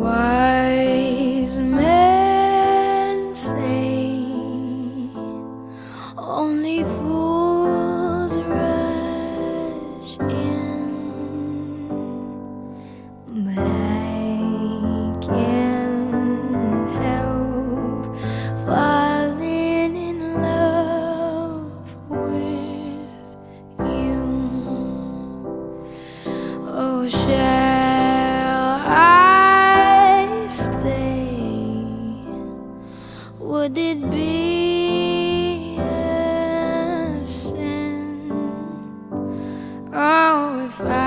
Wise men say only fools rush in, but I can't help falling in love with you. Oh, shall I stay? Would it be a sin? Oh, if I